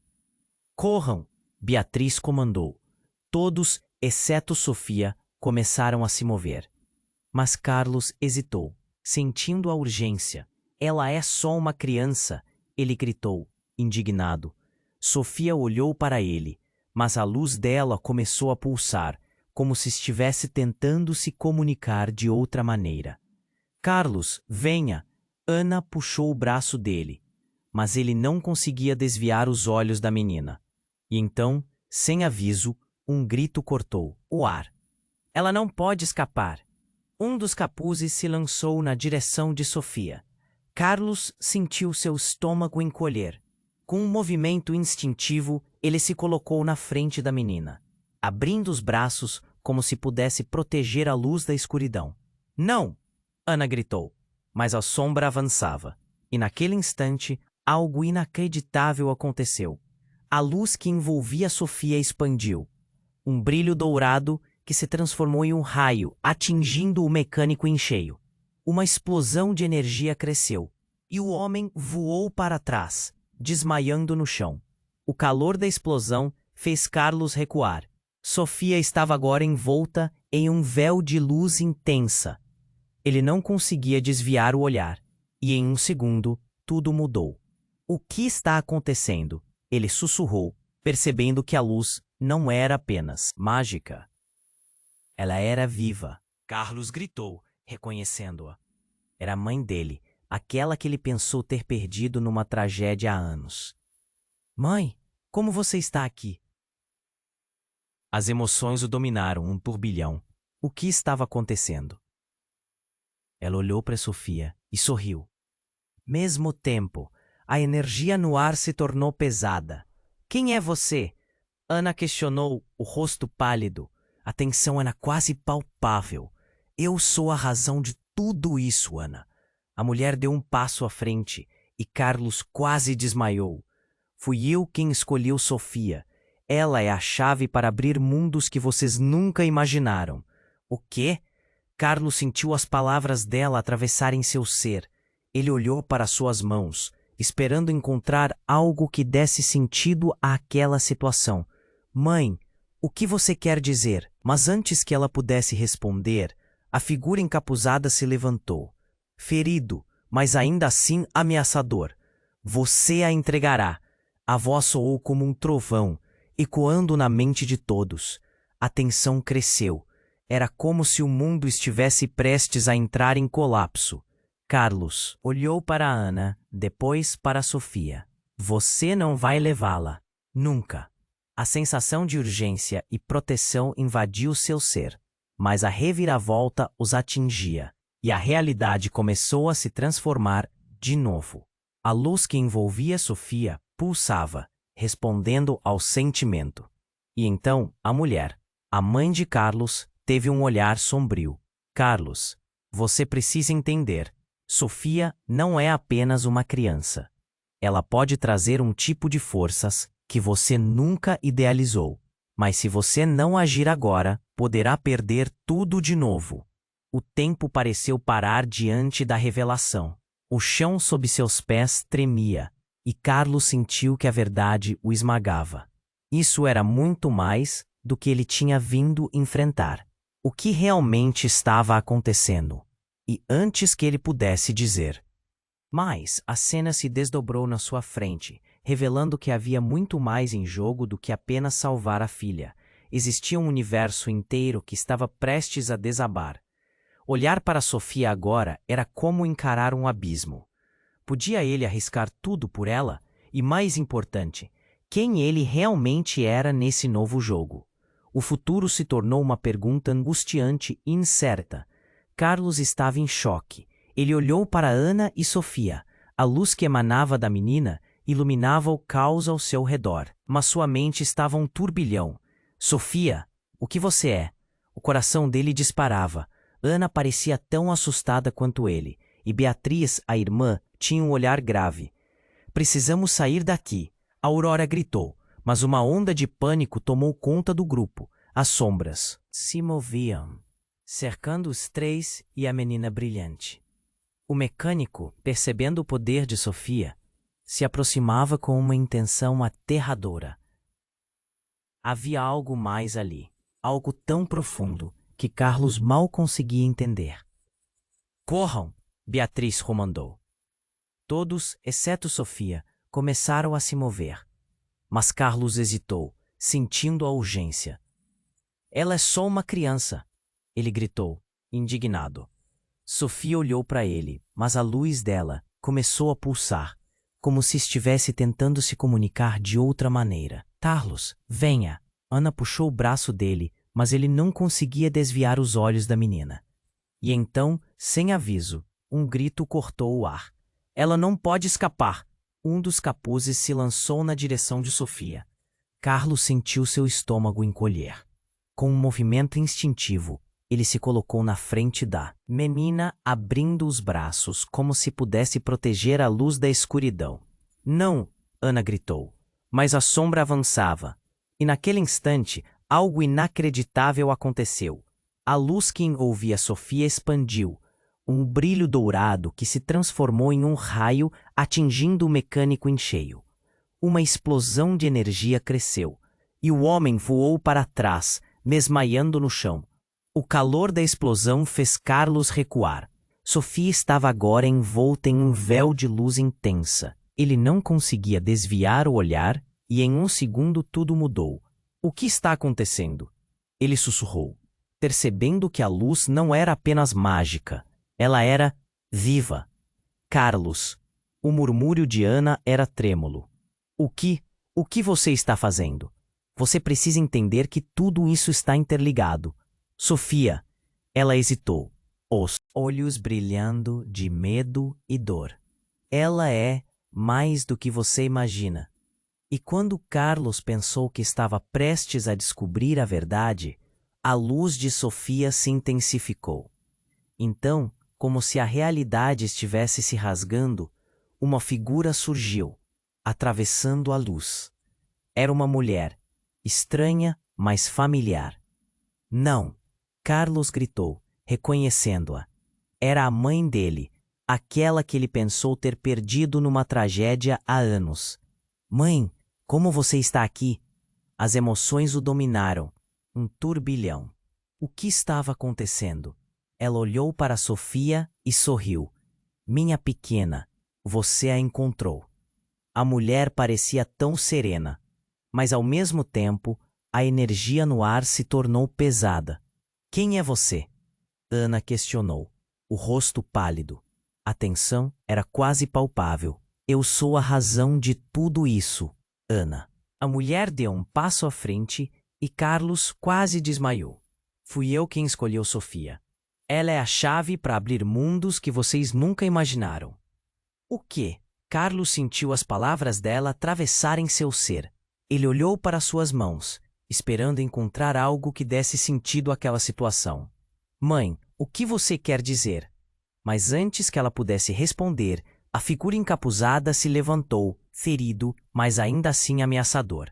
Corram! Beatriz comandou. Todos, exceto Sofia, começaram a se mover. Mas Carlos hesitou, sentindo a urgência. Ela é só uma criança, ele gritou, indignado. Sofia olhou para ele, mas a luz dela começou a pulsar, como se estivesse tentando se comunicar de outra maneira. Carlos, venha! Ana puxou o braço dele, mas ele não conseguia desviar os olhos da menina. E então, sem aviso, um grito cortou o ar. Ela não pode escapar. Um dos capuzes se lançou na direção de Sofia. Carlos sentiu seu estômago encolher. Com um movimento instintivo, ele se colocou na frente da menina, abrindo os braços como se pudesse proteger a luz da escuridão. Não! Ana gritou, mas a sombra avançava, e naquele instante, algo inacreditável aconteceu. A luz que envolvia Sofia expandiu. Um brilho dourado que se transformou em um raio, atingindo o mecânico em cheio. Uma explosão de energia cresceu, e o homem voou para trás, desmaiando no chão. O calor da explosão fez Carlos recuar. Sofia estava agora envolta em um véu de luz intensa. Ele não conseguia desviar o olhar, e em um segundo, tudo mudou. O que está acontecendo? Ele sussurrou, percebendo que a luz não era apenas mágica. Ela era viva. Carlos gritou, reconhecendo-a. Era a mãe dele, aquela que ele pensou ter perdido numa tragédia há anos. Mãe, como você está aqui? As emoções o dominaram, um turbilhão. O que estava acontecendo? Ela olhou para Sofia e sorriu. Mesmo tempo, a energia no ar se tornou pesada. Quem é você? Ana questionou, o rosto pálido. A tensão era quase palpável. Eu sou a razão de tudo isso, Ana. A mulher deu um passo à frente e Carlos quase desmaiou. Fui eu quem escolheu Sofia. Ela é a chave para abrir mundos que vocês nunca imaginaram. O quê? Carlos sentiu as palavras dela atravessarem seu ser. Ele olhou para suas mãos, esperando encontrar algo que desse sentido àquela situação. Mãe, o que você quer dizer? Mas antes que ela pudesse responder, a figura encapuzada se levantou. Ferido, mas ainda assim ameaçador. Você a entregará. A voz soou como um trovão, ecoando na mente de todos. A tensão cresceu. Era como se o mundo estivesse prestes a entrar em colapso. Carlos olhou para Ana, depois para Sofia. Você não vai levá-la. Nunca. A sensação de urgência e proteção invadiu seu ser, mas a reviravolta os atingia, e a realidade começou a se transformar de novo. A luz que envolvia Sofia pulsava, respondendo ao sentimento. E então, a mulher, a mãe de Carlos, teve um olhar sombrio. Carlos, você precisa entender. Sofia não é apenas uma criança. Ela pode trazer um tipo de forças que você nunca idealizou. Mas se você não agir agora, poderá perder tudo de novo. O tempo pareceu parar diante da revelação. O chão sob seus pés tremia, e Carlos sentiu que a verdade o esmagava. Isso era muito mais do que ele tinha vindo enfrentar. O que realmente estava acontecendo? E antes que ele pudesse dizer. Mas a cena se desdobrou na sua frente, revelando que havia muito mais em jogo do que apenas salvar a filha. Existia um universo inteiro que estava prestes a desabar. Olhar para Sofia agora era como encarar um abismo. Podia ele arriscar tudo por ela? E mais importante, quem ele realmente era nesse novo jogo? O futuro se tornou uma pergunta angustiante e incerta. Carlos estava em choque. Ele olhou para Ana e Sofia. A luz que emanava da menina iluminava o caos ao seu redor, mas sua mente estava um turbilhão. Sofia, o que você é? O coração dele disparava. Ana parecia tão assustada quanto ele, e Beatriz, a irmã, tinha um olhar grave. Precisamos sair daqui, Aurora gritou, mas uma onda de pânico tomou conta do grupo. As sombras se moviam, cercando os três e a menina brilhante. O mecânico, percebendo o poder de Sofia, se aproximava com uma intenção aterradora. Havia algo mais ali, algo tão profundo que Carlos mal conseguia entender. "Corram!" Beatriz comandou. Todos, exceto Sofia, começaram a se mover. Mas Carlos hesitou, sentindo a urgência. "Ela é só uma criança!" ele gritou, indignado. Sofia olhou para ele, mas a luz dela começou a pulsar, como se estivesse tentando se comunicar de outra maneira. "Carlos, venha!" Ana puxou o braço dele, mas ele não conseguia desviar os olhos da menina. E então, sem aviso, um grito cortou o ar. "Ela não pode escapar!" Um dos capuzes se lançou na direção de Sofia. Carlos sentiu seu estômago encolher. Com um movimento instintivo, ele se colocou na frente da menina, abrindo os braços como se pudesse proteger a luz da escuridão. "Não!" Ana gritou. Mas a sombra avançava. E naquele instante, algo inacreditável aconteceu. A luz que envolvia Sofia expandiu. Um brilho dourado que se transformou em um raio, atingindo o mecânico em cheio. Uma explosão de energia cresceu, e o homem voou para trás, mesmaiando no chão. O calor da explosão fez Carlos recuar. Sofia estava agora envolta em um véu de luz intensa. Ele não conseguia desviar o olhar, e em um segundo tudo mudou. "O que está acontecendo?" ele sussurrou, percebendo que a luz não era apenas mágica. Ela era viva. "Carlos." O murmúrio de Ana era trêmulo. O que você está fazendo? Você precisa entender que tudo isso está interligado." "Sofia." Ela hesitou, os olhos brilhando de medo e dor. "Ela é mais do que você imagina." E quando Carlos pensou que estava prestes a descobrir a verdade, a luz de Sofia se intensificou. Então, como se a realidade estivesse se rasgando, uma figura surgiu, atravessando a luz. Era uma mulher, estranha, mas familiar. "Não!" Carlos gritou, reconhecendo-a. Era a mãe dele, aquela que ele pensou ter perdido numa tragédia há anos. "Mãe, como você está aqui?" As emoções o dominaram. Um turbilhão. O que estava acontecendo? Ela olhou para Sofia e sorriu. "Minha pequena, você a encontrou." A mulher parecia tão serena, mas ao mesmo tempo, a energia no ar se tornou pesada. "Quem é você?" Ana questionou, o rosto pálido. A tensão era quase palpável. "Eu sou a razão de tudo isso, Ana." A mulher deu um passo à frente e Carlos quase desmaiou. "Fui eu quem escolheu Sofia. Ela é a chave para abrir mundos que vocês nunca imaginaram." "O quê?" Carlos sentiu as palavras dela atravessarem seu ser. Ele olhou para suas mãos, esperando encontrar algo que desse sentido àquela situação. "Mãe, o que você quer dizer?" Mas antes que ela pudesse responder, a figura encapuzada se levantou, ferido, mas ainda assim ameaçador.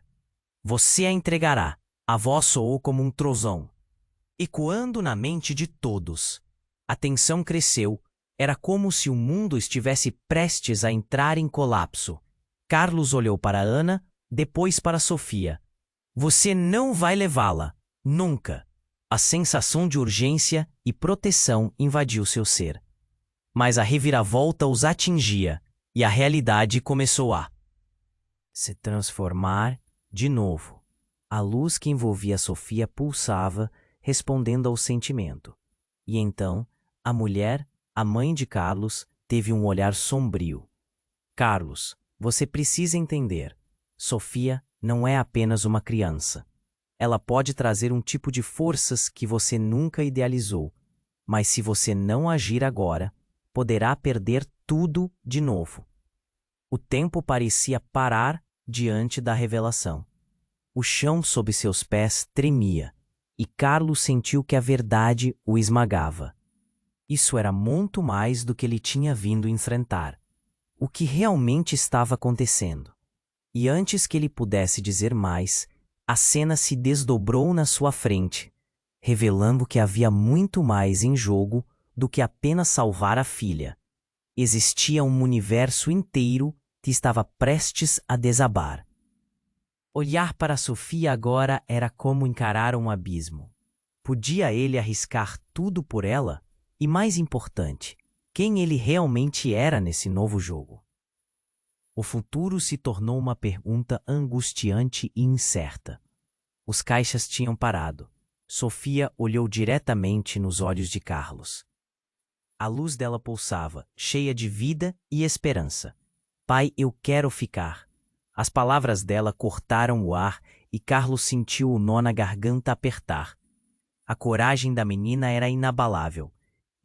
"Você a entregará." A voz soou como um trovão, ecoando na mente de todos. A tensão cresceu. Era como se o mundo estivesse prestes a entrar em colapso. Carlos olhou para Ana, depois para Sofia. "Você não vai levá-la. Nunca." A sensação de urgência e proteção invadiu seu ser. Mas a reviravolta os atingia, e a realidade começou a se transformar de novo. A luz que envolvia Sofia pulsava, respondendo ao sentimento. E então, a mulher, a mãe de Carlos, teve um olhar sombrio. "Carlos, você precisa entender. Sofia não é apenas uma criança. Ela pode trazer um tipo de forças que você nunca idealizou, mas se você não agir agora, poderá perder tudo de novo." O tempo parecia parar diante da revelação. O chão sob seus pés tremia, e Carlos sentiu que a verdade o esmagava. Isso era muito mais do que ele tinha vindo enfrentar. O que realmente estava acontecendo? E antes que ele pudesse dizer mais, a cena se desdobrou na sua frente, revelando que havia muito mais em jogo do que apenas salvar a filha. Existia um universo inteiro que estava prestes a desabar. Olhar para Sofia agora era como encarar um abismo. Podia ele arriscar tudo por ela? E mais importante, quem ele realmente era nesse novo jogo? O futuro se tornou uma pergunta angustiante e incerta. Os caixas tinham parado. Sofia olhou diretamente nos olhos de Carlos. A luz dela pulsava, cheia de vida e esperança. Pai, eu quero ficar. As palavras dela cortaram o ar e Carlos sentiu o nó na garganta apertar. A coragem da menina era inabalável,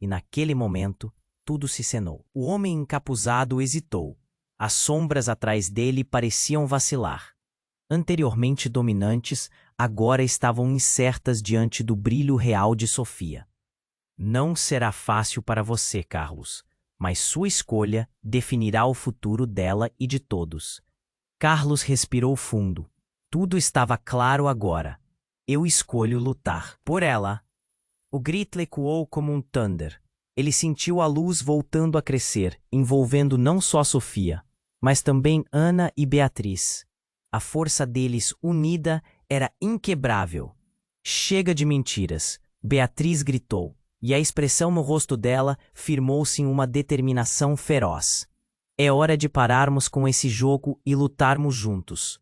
e naquele momento tudo se cenou. O homem encapuzado hesitou. As sombras atrás dele pareciam vacilar. Anteriormente dominantes, agora estavam incertas diante do brilho real de Sofia. Não será fácil para você, Carlos, mas sua escolha definirá o futuro dela e de todos. Carlos respirou fundo. Tudo estava claro agora. Eu escolho lutar por ela. O grito ecoou como um thunder. Ele sentiu a luz voltando a crescer, envolvendo não só Sofia, mas também Ana e Beatriz. A força deles unida era inquebrável. Chega de mentiras, Beatriz gritou, e a expressão no rosto dela firmou-se em uma determinação feroz. É hora de pararmos com esse jogo e lutarmos juntos.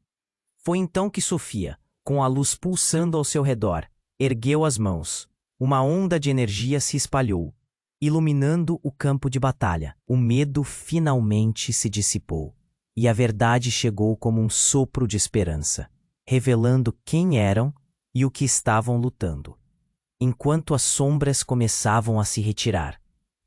Foi então que Sofia, com a luz pulsando ao seu redor, ergueu as mãos. Uma onda de energia se espalhou, iluminando o campo de batalha. O medo finalmente se dissipou, e a verdade chegou como um sopro de esperança, revelando quem eram e o que estavam lutando. Enquanto as sombras começavam a se retirar,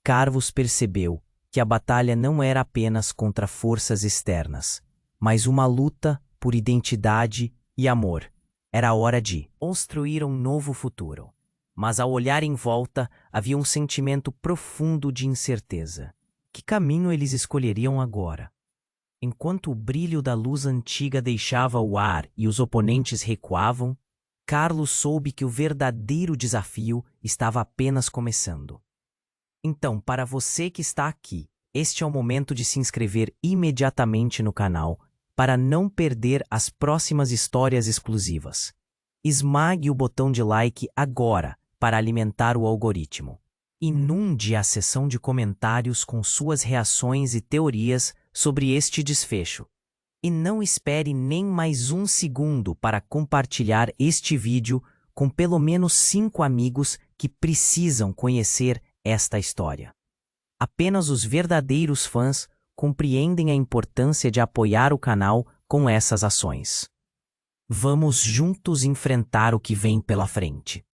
Carlos percebeu que a batalha não era apenas contra forças externas, mas uma luta por identidade e amor. Era hora de construir um novo futuro. Mas ao olhar em volta, havia um sentimento profundo de incerteza. Que caminho eles escolheriam agora? Enquanto o brilho da luz antiga deixava o ar e os oponentes recuavam, Carlos soube que o verdadeiro desafio estava apenas começando. Então, para você que está aqui, este é o momento de se inscrever imediatamente no canal para não perder as próximas histórias exclusivas. Esmague o botão de like agora para alimentar o algoritmo. Inunde a seção de comentários com suas reações e teorias sobre este desfecho. E não espere nem mais um segundo para compartilhar este vídeo com pelo menos 5 amigos que precisam conhecer esta história. Apenas os verdadeiros fãs compreendem a importância de apoiar o canal com essas ações. Vamos juntos enfrentar o que vem pela frente.